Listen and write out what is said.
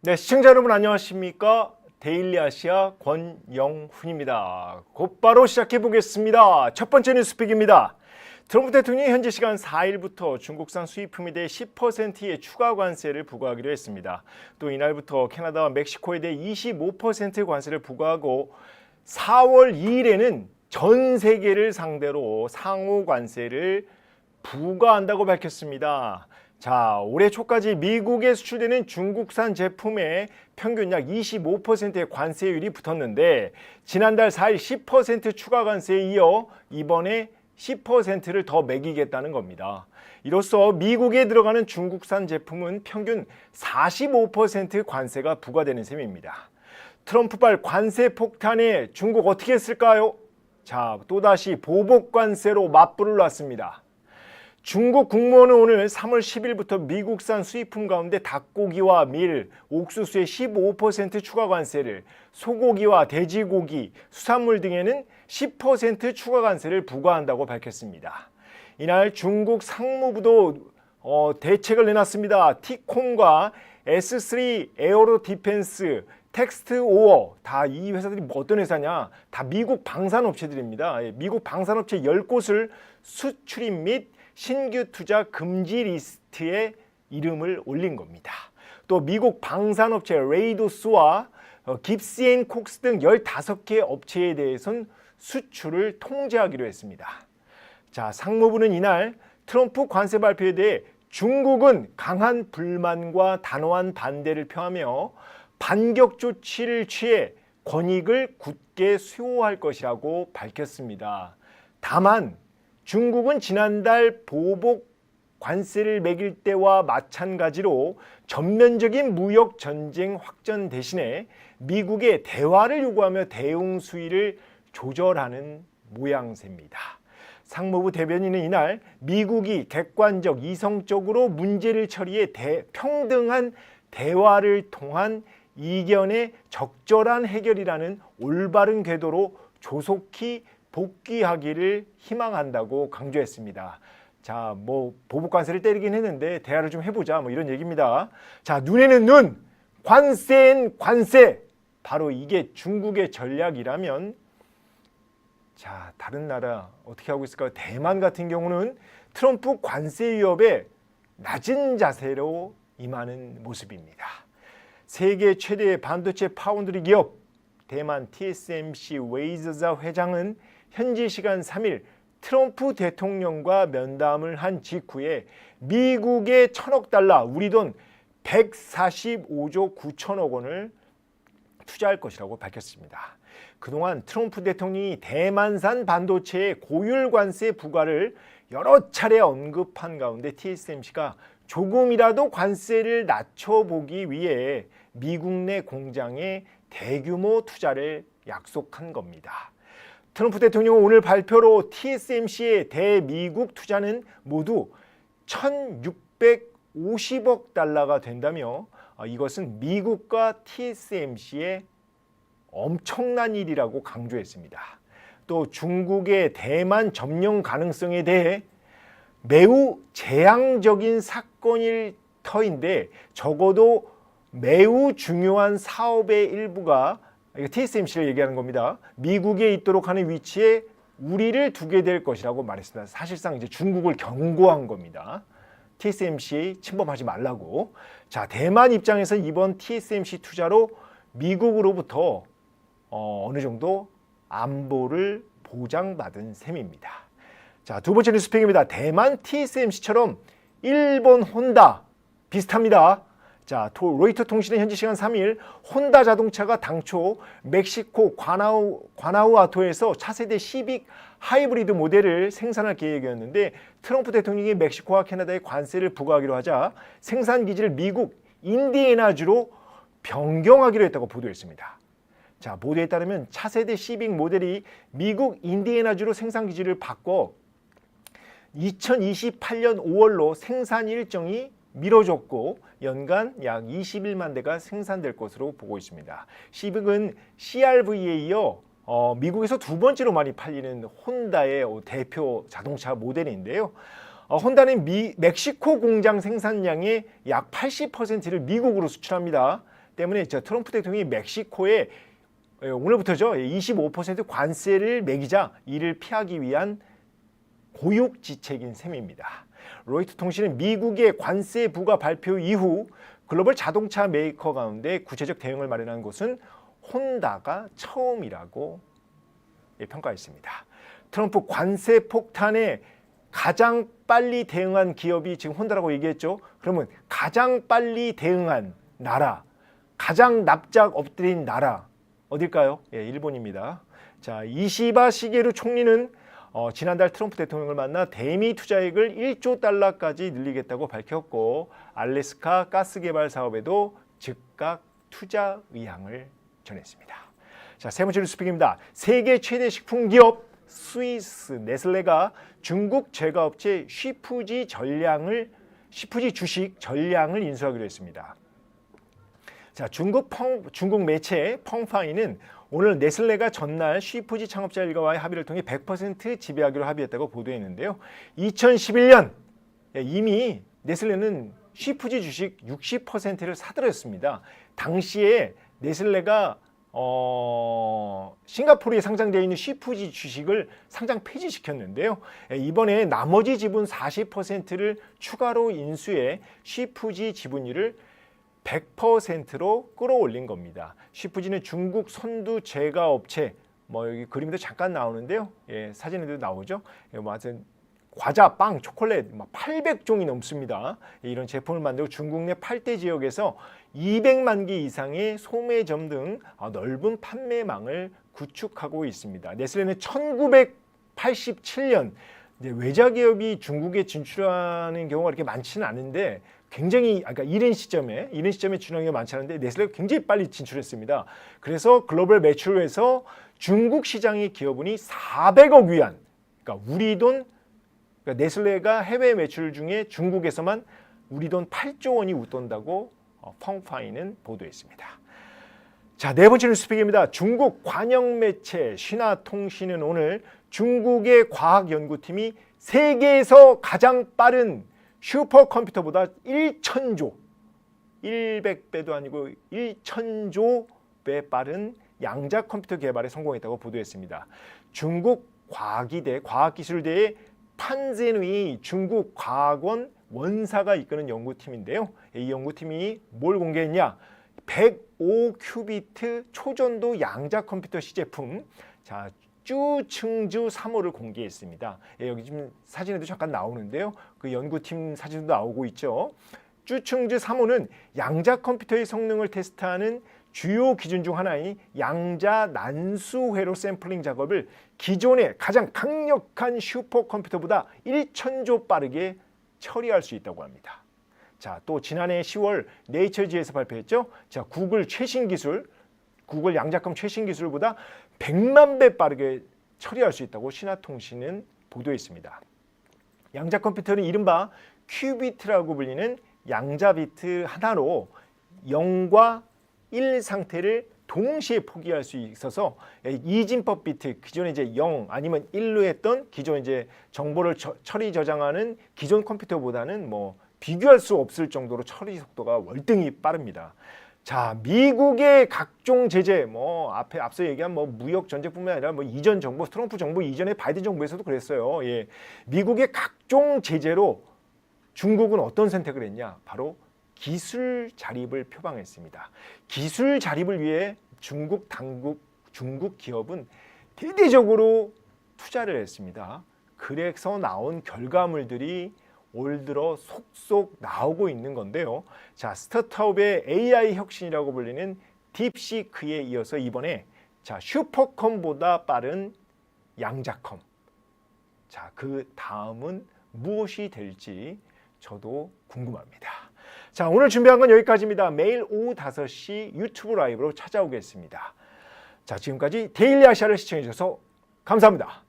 네, 시청자 여러분 안녕하십니까? 데일리 아시아 권영훈입니다. 곧바로 시작해 보겠습니다. 첫 번째 뉴스픽입니다. 트럼프 대통령이 현지 시간 4일부터 중국산 수입품에 대해 10%의 추가 관세를 부과하기로 했습니다. 또 이날부터 캐나다와 멕시코에 대해 25% 관세를 부과하고 4월 2일에는 전 세계를 상대로 상호 관세를 부과한다고 밝혔습니다. 자, 올해 초까지 미국에 수출되는 중국산 제품에 평균 약 25%의 관세율이 붙었는데 지난달 4일 10% 추가 관세에 이어 이번에 10%를 더 매기겠다는 겁니다. 이로써 미국에 들어가는 중국산 제품은 평균 45% 관세가 부과되는 셈입니다. 트럼프발 관세 폭탄에 중국 어떻게 했을까요? 자, 또다시 보복 관세로 맞불을 놨습니다. 중국 국무원은 오늘 3월 10일부터 미국산 수입품 가운데 닭고기와 밀, 옥수수의 15% 추가 관세를, 소고기와 돼지고기, 수산물 등에는 10% 추가 관세를 부과한다고 밝혔습니다. 이날 중국 상무부도 대책을 내놨습니다. 티콤과 S3 에어로 디펜스, 텍스트 오어, 다 이 회사들이 어떤 회사냐? 다 미국 방산업체들입니다. 미국 방산업체 10곳을 수출입 및 신규 투자 금지 리스트에 이름을 올린 겁니다. 또 미국 방산업체 레이도스와 깁스앤콕스 등 15개 업체에 대해서는 수출을 통제하기로 했습니다. 자, 상무부는 이날 트럼프 관세 발표에 대해 중국은 강한 불만과 단호한 반대를 표하며 반격 조치를 취해 권익을 굳게 수호할 것이라고 밝혔습니다. 다만 중국은 지난달 보복 관세를 매길 때와 마찬가지로 전면적인 무역 전쟁 확전 대신에 미국의 대화를 요구하며 대응 수위를 조절하는 모양새입니다. 상무부 대변인은 이날 미국이 객관적, 이성적으로 문제를 처리해 평등한 대화를 통한 이견의 적절한 해결이라는 올바른 궤도로 조속히 복귀하기를 희망한다고 강조했습니다. 자, 보복 관세를 때리긴 했는데 대화를 좀 해보자, 이런 얘기입니다. 자, 눈에는 눈, 관세엔 관세. 바로 이게 중국의 전략이라면, 자, 다른 나라 어떻게 하고 있을까요? 대만 같은 경우는 트럼프 관세 위협에 낮은 자세로 임하는 모습입니다. 세계 최대의 반도체 파운드리 기업 대만 TSMC 웨이저자 회장은 현지 시간 3일 트럼프 대통령과 면담을 한 직후에 미국의 1,000억 달러, 우리 돈 145조 9천억 원을 투자할 것이라고 밝혔습니다. 그동안 트럼프 대통령이 대만산 반도체의 고율 관세 부과를 여러 차례 언급한 가운데 TSMC가 조금이라도 관세를 낮춰보기 위해 미국 내 공장에 대규모 투자를 약속한 겁니다. 트럼프 대통령은 오늘 발표로 TSMC의 대미국 투자는 모두 1,650억 달러가 된다며 이것은 미국과 TSMC의 엄청난 일이라고 강조했습니다. 또 중국의 대만 점령 가능성에 대해 매우 재앙적인 사건일 터인데 적어도 매우 중요한 사업의 일부가, TSMC를 얘기하는 겁니다. 미국에 있도록 하는 위치에 우리를 두게 될 것이라고 말했습니다. 사실상 이제 중국을 경고한 겁니다. TSMC 침범하지 말라고. 자, 대만 입장에서 이번 TSMC 투자로 미국으로부터 어느 정도 안보를 보장받은 셈입니다. 자, 두 번째 뉴스픽입니다. 대만 TSMC처럼 일본 혼다 비슷합니다. 자, 로이터 통신의 현지 시간 3일 혼다 자동차가 당초 멕시코 과나우아토에서 차세대 시빅 하이브리드 모델을 생산할 계획이었는데 트럼프 대통령이 멕시코와 캐나다에 관세를 부과하기로 하자 생산 기지를 미국 인디애나주로 변경하기로 했다고 보도했습니다. 자, 보도에 따르면 차세대 시빅 모델이 미국 인디애나주로 생산 기지를 바꿔 2028년 5월로 생산 일정이 미뤄졌고 연간 약 21만 대가 생산될 것으로 보고 있습니다. 시빅은 CR-V에 이어 미국에서 두 번째로 많이 팔리는 혼다의 대표 자동차 모델인데요. 혼다는 멕시코 공장 생산량의 약 80%를 미국으로 수출합니다. 때문에 트럼프 대통령이 멕시코에 오늘부터죠 25% 관세를 매기자 이를 피하기 위한 고육지책인 셈입니다. 로이터 통신은 미국의 관세 부과 발표 이후 글로벌 자동차 메이커 가운데 구체적 대응을 마련한 곳은 혼다가 처음이라고 평가했습니다. 트럼프 관세 폭탄에 가장 빨리 대응한 기업이 지금 혼다라고 얘기했죠. 그러면 가장 빨리 대응한 나라, 가장 납작 엎드린 나라 어딜까요? 일본입니다. 자, 이시바 시게루 총리는 지난달 트럼프 대통령을 만나 대미 투자액을 1조 달러까지 늘리겠다고 밝혔고 알래스카 가스 개발 사업에도 즉각 투자 의향을 전했습니다. 자, 세 번째 뉴스픽입니다. 세계 최대 식품 기업 스위스 네슬레가 중국 제과업체 쉬푸지 주식 전량을 인수하기로 했습니다. 자, 중국 매체 펑파이는 오늘 네슬레가 전날 쉬푸지 창업자 일가와의 합의를 통해 100% 지배하기로 합의했다고 보도했는데요. 2011년 이미 네슬레는 쉬푸지 주식 60%를 사들였습니다. 당시에 네슬레가 싱가포르에 상장되어 있는 쉬푸지 주식을 상장 폐지시켰는데요. 이번에 나머지 지분 40%를 추가로 인수해 쉬푸지 지분율을 100%로 끌어올린 겁니다. 쉬푸지는 중국 선두 제과업체, 여기 그림에도 잠깐 나오는데요. 사진에도 나오죠. 하여튼 과자, 빵, 초콜릿 800종이 넘습니다. 이런 제품을 만들고 중국 내 8대 지역에서 200만 개 이상의 소매점 등 넓은 판매망을 구축하고 있습니다. 네슬레는 1987년 외자 기업이 중국에 진출하는 경우가 그렇게 많지는 않은데 굉장히 이른 시점에 진출하는 게 많지 않은데 네슬레가 굉장히 빨리 진출했습니다. 그래서 글로벌 매출에서 중국 시장의 기업은이 400억 위안, 그러니까 우리 돈 네슬레가 해외 매출 중에 중국에서만 우리 돈 8조 원이 웃돈다고 펑파이는 보도했습니다. 자, 네 번째 뉴스픽입니다. 중국 관영 매체 신화통신은 오늘 중국의 과학연구팀이 세계에서 가장 빠른 슈퍼컴퓨터보다 1,000조, 100배도 아니고 1,000조 배 빠른 양자 컴퓨터 개발에 성공했다고 보도했습니다. 중국 과학기술대의 판젠의 중국 과학원 원사가 이끄는 연구팀인데요. 이 연구팀이 뭘 공개했냐? 105큐비트 초전도 양자 컴퓨터 시제품 쭈층주 3호를 공개했습니다. 여기 지금 사진에도 잠깐 나오는데요. 그 연구팀 사진도 나오고 있죠. 쭈층주 3호는 양자 컴퓨터의 성능을 테스트하는 주요 기준 중 하나인 양자 난수회로 샘플링 작업을 기존의 가장 강력한 슈퍼컴퓨터보다 1,000조 빠르게 처리할 수 있다고 합니다. 자, 또 지난해 10월 네이처지에서 발표했죠. 자, 구글 양자컴 최신 기술보다 100만 배 빠르게 처리할 수 있다고 신화통신은 보도했습니다. 양자 컴퓨터는 이른바 큐비트라고 불리는 양자 비트 하나로 0과 1 상태를 동시에 포기할 수 있어서 이진법 비트, 기존에 0 아니면 1로 했던 기존 정보를 처리 저장하는 기존 컴퓨터보다는 비교할 수 없을 정도로 처리 속도가 월등히 빠릅니다. 자, 미국의 각종 제재, 앞서 얘기한 무역 전쟁뿐만 아니라 이전 정부, 트럼프 정부 이전에 바이든 정부에서도 그랬어요. 미국의 각종 제재로 중국은 어떤 선택을 했냐? 바로 기술 자립을 표방했습니다. 기술 자립을 위해 중국 기업은 대대적으로 투자를 했습니다. 그래서 나온 결과물들이 올 들어 속속 나오고 있는 건데요. 자, 스타트업의 AI 혁신이라고 불리는 딥시크에 이어서 이번에 슈퍼컴보다 빠른 양자컴. 자, 그 다음은 무엇이 될지 저도 궁금합니다. 자, 오늘 준비한 건 여기까지입니다. 매일 오후 5시 유튜브 라이브로 찾아오겠습니다. 자, 지금까지 데일리 아시아를 시청해 주셔서 감사합니다.